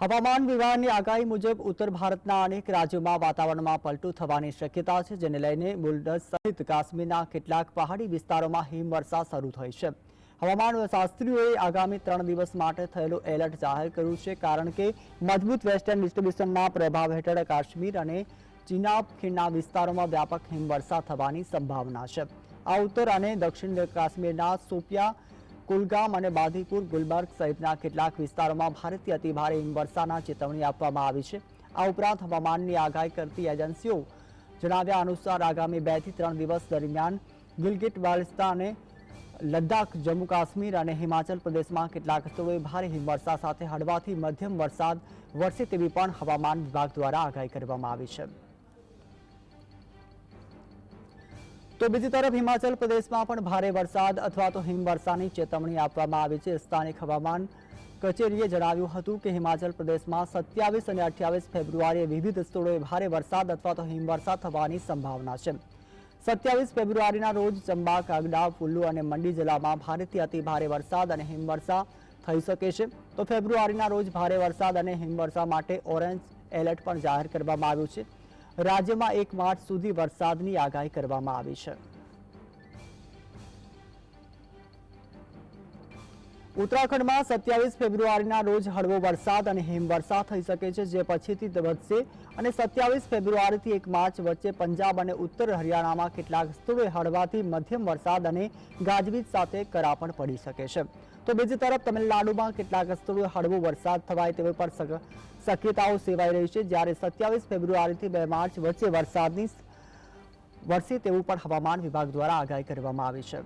હવામાન વિભાગની આગાહી મુજબ ઉત્તર ભારતના અનેક રાજ્યોમાં વાતાવરણમાં પલટું થવાની શક્યતા છે, જેને લઈને બુલડસ સહિત કાશ્મીરના કેટલાક પહાડી વિસ્તારોમાં હિમવર્ષા શરૂ થઈ છે। હવામાન શાસ્ત્રીઓએ આગામી 3 દિવસ માટે થયેલું એલર્ટ જાહેર કર્યું છે, કારણ કે મજબૂત વેસ્ટર્ન ડિસ્ટર્બન્સના પ્રભાવ હેઠળ કાશ્મીર અને ચિનાબ ખીણના વિસ્તારોમાં વ્યાપક હિમવર્ષા થવાની સંભાવના છે। આ ઉત્તર અને દક્ષિણ કાશ્મીરના શોપિયા, કુલગામ અને બાદીપુર, ગુલબર્ગ સહિતના કેટલાક વિસ્તારોમાં ભારેથી અતિભારે હિમવર્ષાના ચેતવણી આપવામાં આવી છે। આ ઉપરાંત હવામાનની આગાહી કરતી એજન્સીઓ જણાવ્યા અનુસાર આગામી 2 થી 3 દિવસ દરમિયાન ગિલગિટ બાલ્ટિસ્તાન, લદ્દાખ, જમ્મુ કાશ્મીર અને હિમાચલ પ્રદેશમાં કેટલાક સ્થળોએ ભારે હિમવર્ષા સાથે હળવાથી મધ્યમ વરસાદ વરસે તેવી પણ હવામાન વિભાગ દ્વારા આગાહી કરવામાં આવી છે। તો બીજી તરફ હિમાચલ પ્રદેશમાં પણ ભારે વરસાદ અથવા તો હિમવર્ષાની ચેતવણી આપવામાં આવી છે। સ્થાનિક હવામાન કચેરીએ જણાવ્યું હતું કે હિમાચલ પ્રદેશમાં 27 અને 28 ફેબ્રુઆરીએ વિવિધ સ્થળોએ ભારે વરસાદ અથવા તો હિમવર્ષા થવાની સંભાવના છે। 27 ફેબ્રુઆરીના રોજ ચંબા, કાગડા, કુલ્લુ અને મંડી જિલ્લામાં ભારેથી અતિભારે વરસાદ અને હિમવર્ષા થઈ શકે છે। તો ફેબ્રુઆરીના રોજ ભારે વરસાદ અને હિમવર્ષા માટે ઓરેન્જ એલર્ટ પણ જાહેર કરવામાં આવ્યું છે। રાજ્યમાં 1 માર્ચ સુધી વરસાદની આગાહી કરવામાં આવી છે। ઉત્તરાખંડમાં 27 ફેબ્રુઆરીના રોજ હળવો વરસાદ અને હિમવર્ષા થઈ શકે છે, જે પછીથી વધશે અને 27 ફેબ્રુઆરીથી 1 માર્ચ વચ્ચે પંજાબ અને ઉત્તર હરિયાણામાં કેટલાક સ્થળોએ હળવાથી મધ્યમ વરસાદ અને ગાજવીજ સાથે કરા પણ પડી શકે છે। તો બીજી તરફ તમિલનાડુમાં કેટલાક સ્થળોએ હળવો વરસાદ થવાય તેવી પણ શક્યતાઓ સેવાઈ રહી છે, જ્યારે 27 ફેબ્રુઆરીથી 2 માર્ચ વચ્ચે વરસાદની વરસે તેવું પણ હવામાન વિભાગ દ્વારા આગાહી કરવામાં આવી છે।